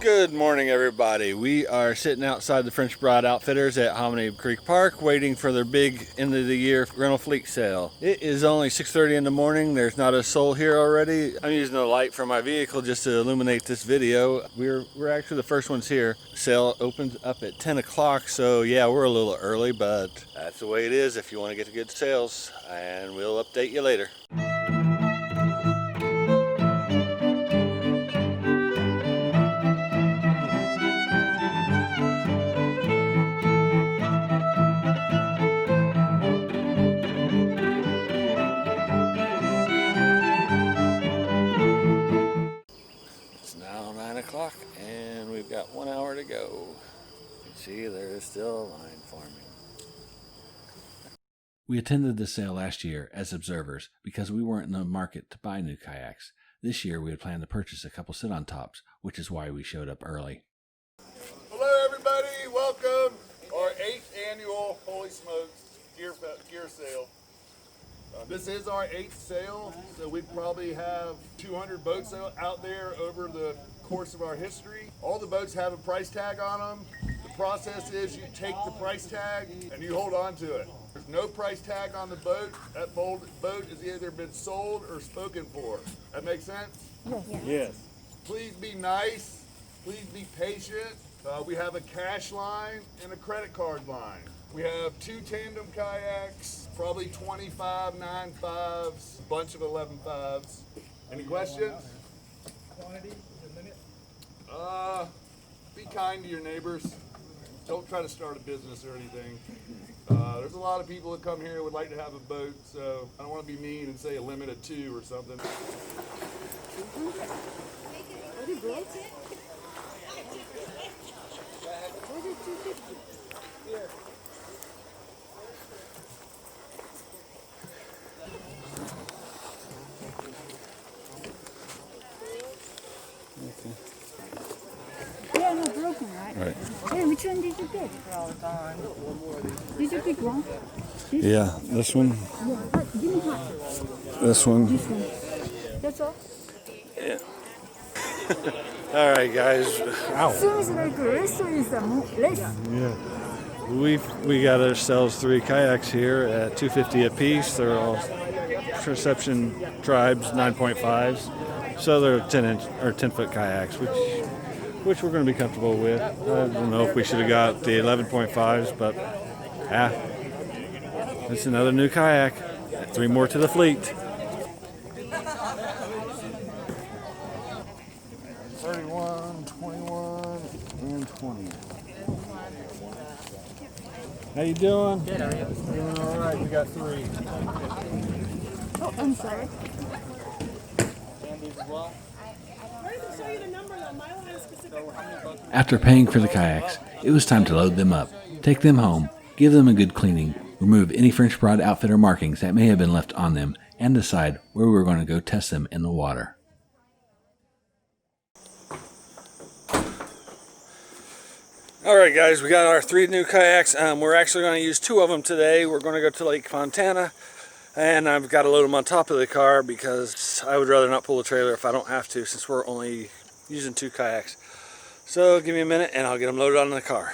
Good morning, everybody. We are sitting outside the French Broad Outfitters at Hominy Creek Park waiting for their big end of the year rental fleet sale. It is only 6:30 in the morning. There's not a soul here already. I'm using the light from my vehicle just to illuminate this video. We're actually the first ones here. Sale opens up at 10 o'clock, so yeah, we're a little early, but that's the way it is if you want to get to good sales, and we'll update you later. And we've got 1 hour to go. You can see there is still line forming. We attended the sale last year as observers because we weren't in the market to buy new kayaks. This year we had planned to purchase a couple sit-on tops, which is why we showed up early. Hello everybody, welcome our 8th annual Holy Smokes gear sale. This is our 8th sale, so we probably have 200 boats out there over the course of our history. All the boats have a price tag on them. The process is you take the price tag and you hold on to it. There's no price tag on the boat. That boat has either been sold or spoken for. That makes sense? Yes. Please be nice. Please be patient. We have a cash line and a credit card line. We have 2 tandem kayaks, probably 25 9.5s, a bunch of 11.5s. Any questions? Quantity, limit? Be kind to your neighbors. Don't try to start a business or anything. There's a lot of people that come here who would like to have a boat, so I don't want to be mean and say a limit of 2 or something. Yeah, no, broken, right? Right. Hey, which one did you get? Did you pick one? Yeah, this one, Give me half. this one. This one. That's all? Yeah. All right, guys. Ow. Seems like the rest is less. Yeah. We got ourselves 3 kayaks here at $250 a piece. They're all Perception Tribes 9.5s. So they're 10-foot kayaks, which we're going to be comfortable with. I don't know if we should have got the 11.5s, but it's another new kayak. 3 more to the fleet. 31, 21, and 20. How you doing? Good, how are you? Doing all right. We got 3. Oh, I'm sorry. After paying for the kayaks, it was time to load them up, take them home, give them a good cleaning, remove any French Broad Outfitter markings that may have been left on them, and decide where we were going to go test them in the water. All right, guys, we got our 3 new kayaks. We're actually going to use 2 of them today. We're going to go to Lake Fontana, and I've got to load them on top of the car because I would rather not pull the trailer if I don't have to, since we're only using 2 kayaks. So give me a minute and I'll get them loaded on the car.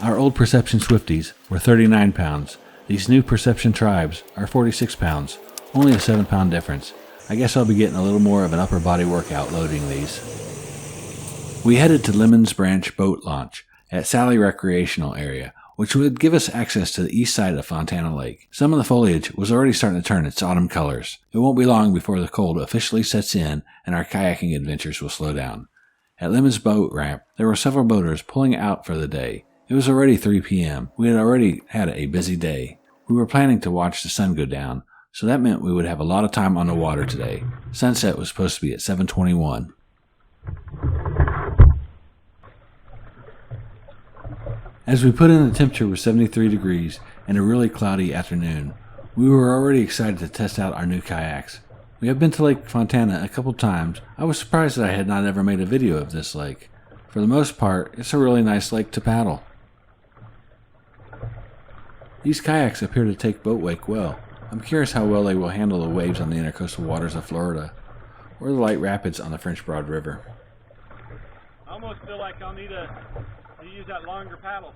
Our old Perception Swifties were 39 pounds. These new Perception Tribes are 46 pounds, only a 7-pound difference. I guess I'll be getting a little more of an upper body workout loading these. We headed to Lemons Branch Boat Launch at Sally Recreational Area, which would give us access to the east side of Fontana Lake. Some of the foliage was already starting to turn its autumn colors. It won't be long before the cold officially sets in and our kayaking adventures will slow down. At Lemons Boat Ramp, there were several boaters pulling out for the day. It was already 3 p.m. We had already had a busy day. We were planning to watch the sun go down, so that meant we would have a lot of time on the water today. Sunset was supposed to be at 7:21. As we put in, the temperature was 73 degrees and a really cloudy afternoon. We were already excited to test out our new kayaks. We have been to Lake Fontana a couple times. I was surprised that I had not ever made a video of this lake. For the most part, it's a really nice lake to paddle. These kayaks appear to take boat wake well. I'm curious how well they will handle the waves on the intercoastal waters of Florida, or the light rapids on the French Broad River. almost feel like I'll need to use that longer paddle.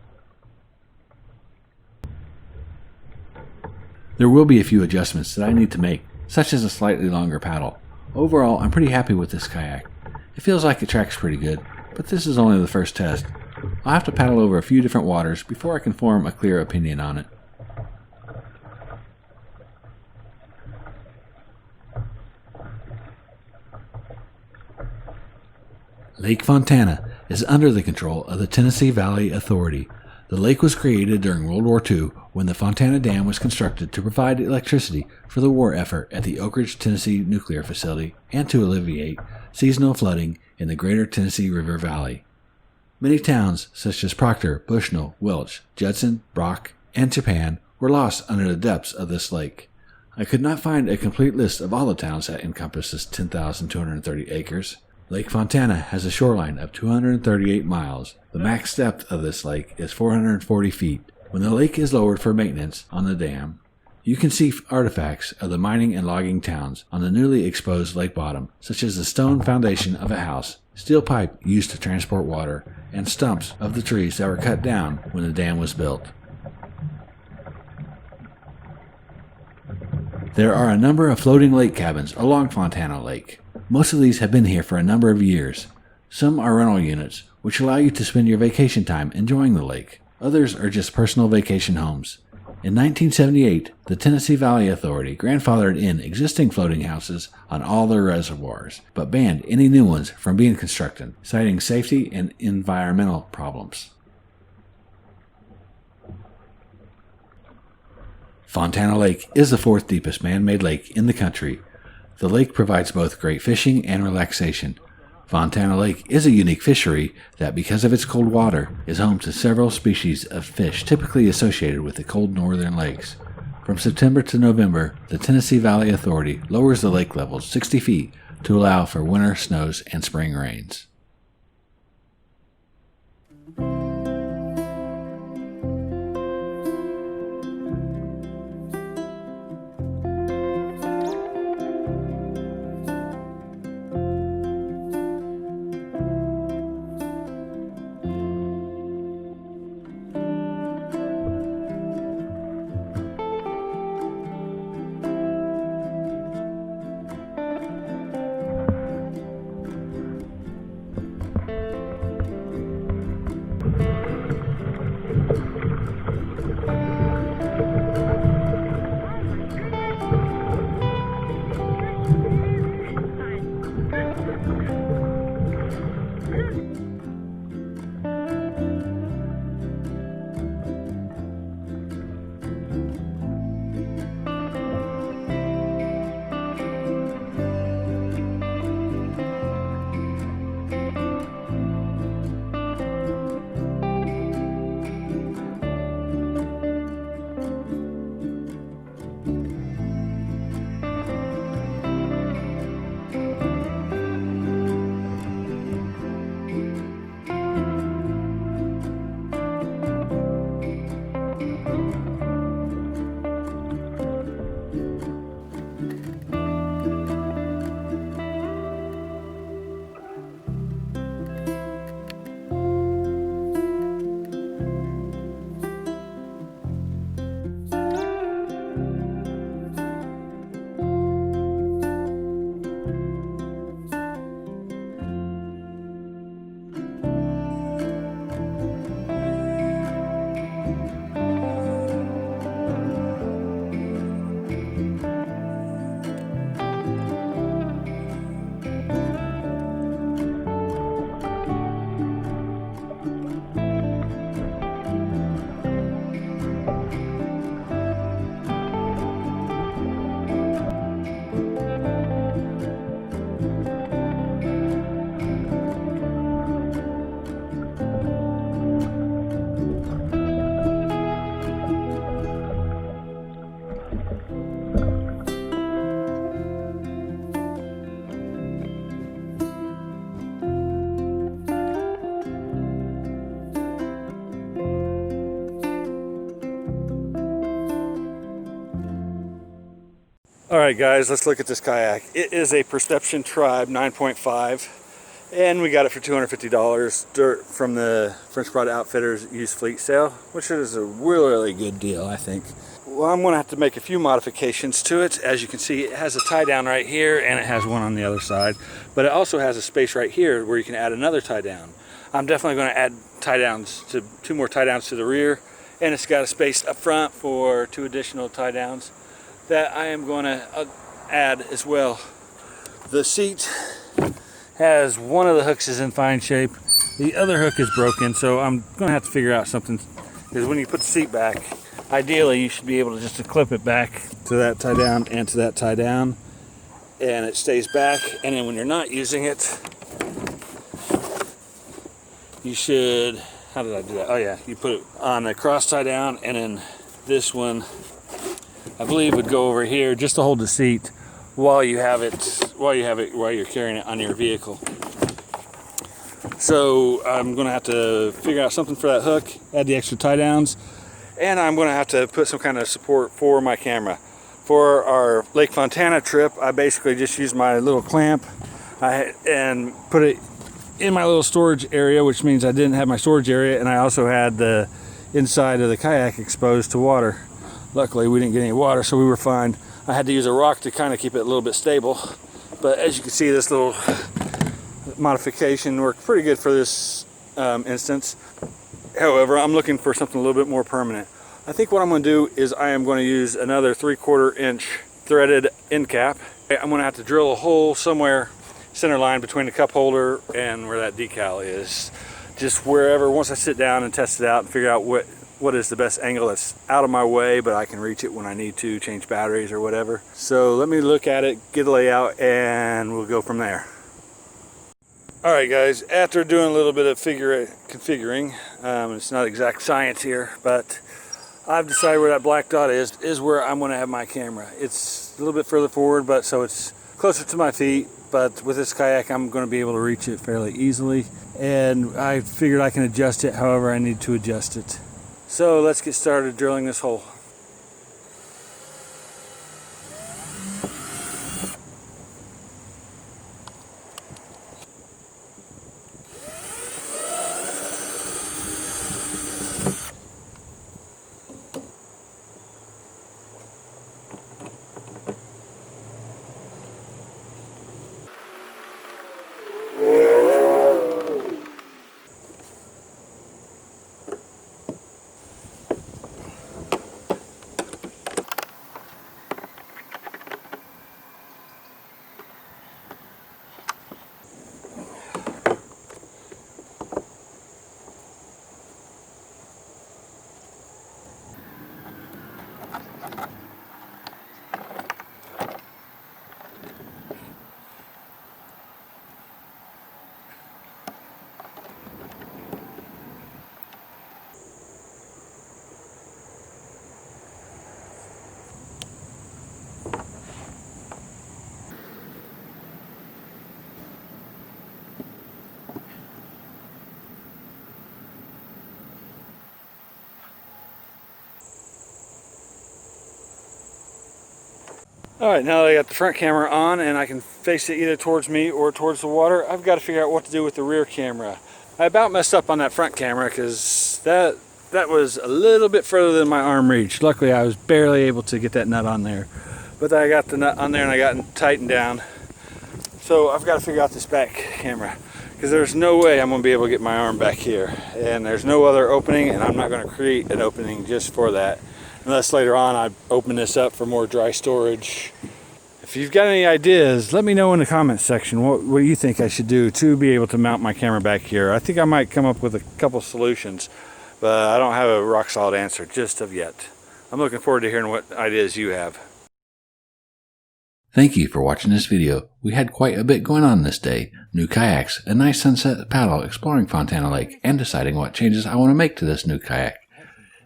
There will be a few adjustments that I need to make, such as a slightly longer paddle. Overall, I'm pretty happy with this kayak. It feels like it tracks pretty good, but this is only the first test. I'll have to paddle over a few different waters before I can form a clear opinion on it. Lake Fontana is under the control of the Tennessee Valley Authority. The lake was created during World War II when the Fontana Dam was constructed to provide electricity for the war effort at the Oak Ridge, Tennessee nuclear facility and to alleviate seasonal flooding in the greater Tennessee River Valley. Many towns such as Proctor, Bushnell, Welch, Judson, Brock, and Japan were lost under the depths of this lake. I could not find a complete list of all the towns that encompass this 10,230 acres. Lake Fontana has a shoreline of 238 miles. The max depth of this lake is 440 feet. When the lake is lowered for maintenance on the dam, you can see artifacts of the mining and logging towns on the newly exposed lake bottom, such as the stone foundation of a house, steel pipe used to transport water, and stumps of the trees that were cut down when the dam was built. There are a number of floating lake cabins along Fontana Lake. Most of these have been here for a number of years. Some are rental units, which allow you to spend your vacation time enjoying the lake. Others are just personal vacation homes. In 1978, the Tennessee Valley Authority grandfathered in existing floating houses on all their reservoirs, but banned any new ones from being constructed, citing safety and environmental problems. Fontana Lake is the fourth deepest man-made lake in the country. The lake provides both great fishing and relaxation. Fontana Lake is a unique fishery that, because of its cold water, is home to several species of fish typically associated with the cold northern lakes. From September to November, the Tennessee Valley Authority lowers the lake levels 60 feet to allow for winter snows and spring rains. All right, guys, let's look at this kayak. It is a Perception Tribe 9.5. And we got it for $250 from the French Broad Outfitters used fleet sale, which is a really good deal, I think. Well, I'm going to have to make a few modifications to it. As you can see, it has a tie down right here and it has one on the other side, but it also has a space right here where you can add another tie down. I'm definitely going to add tie downs to 2 more tie downs to the rear, and it's got a space up front for 2 additional tie downs that I am going to add as well. The seat has one of the hooks is in fine shape, the other hook is broken, so I'm going to have to figure out something, because when you put the seat back, ideally you should be able to just clip it back to that tie down and to that tie down, and it stays back. And then when you're not using it, you should, how did I do that? Oh yeah, you put it on the cross tie down, and then this one I believe would go over here just to hold the seat while you're carrying it on your vehicle. So I'm gonna have to figure out something for that hook, add the extra tie downs, and I'm going to have to put some kind of support for my camera. For our Lake Fontana trip, I basically just used my little clamp and put it in my little storage area, which means I didn't have my storage area, and I also had the inside of the kayak exposed to water. Luckily, we didn't get any water, so we were fine. I had to use a rock to kind of keep it a little bit stable, but as you can see, this little modification worked pretty good for this instance. However, I'm looking for something a little bit more permanent. I think what I'm going to do is I am going to use another 3/4 inch threaded end cap. I'm going to have to drill a hole somewhere center line between the cup holder and where that decal is. Just wherever, once I sit down and test it out and figure out what is the best angle that's out of my way, but I can reach it when I need to change batteries or whatever. So let me look at it, get a layout, and we'll go from there. Alright guys, after doing a little bit of configuring, it's not exact science here, but I've decided where that black dot is where I'm going to have my camera. It's a little bit further forward, but so it's closer to my feet, but with this kayak I'm going to be able to reach it fairly easily, and I figured I can adjust it however I need to adjust it. So let's get started drilling this hole. Alright, now that I got the front camera on and I can face it either towards me or towards the water, I've got to figure out what to do with the rear camera. I about messed up on that front camera because that was a little bit further than my arm reached. Luckily I was barely able to get that nut on there. But then I got the nut on there and I got it tightened down. So I've got to figure out this back camera, because there's no way I'm going to be able to get my arm back here. And there's no other opening, and I'm not going to create an opening just for that. Unless later on I open this up for more dry storage. If you've got any ideas, let me know in the comments section what you think I should do to be able to mount my camera back here. I think I might come up with a couple solutions, but I don't have a rock solid answer just of yet. I'm looking forward to hearing what ideas you have. Thank you for watching this video. We had quite a bit going on this day. New kayaks, a nice sunset paddle exploring Fontana Lake, and deciding what changes I want to make to this new kayak.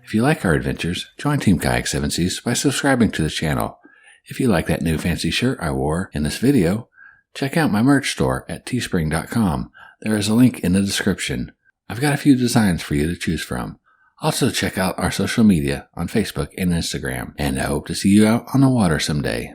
If you like our adventures, join Team Kayak 7 Seas by subscribing to the channel. If you like that new fancy shirt I wore in this video, check out my merch store at teespring.com. There is a link in the description. I've got a few designs for you to choose from. Also check out our social media on Facebook and Instagram, and I hope to see you out on the water someday.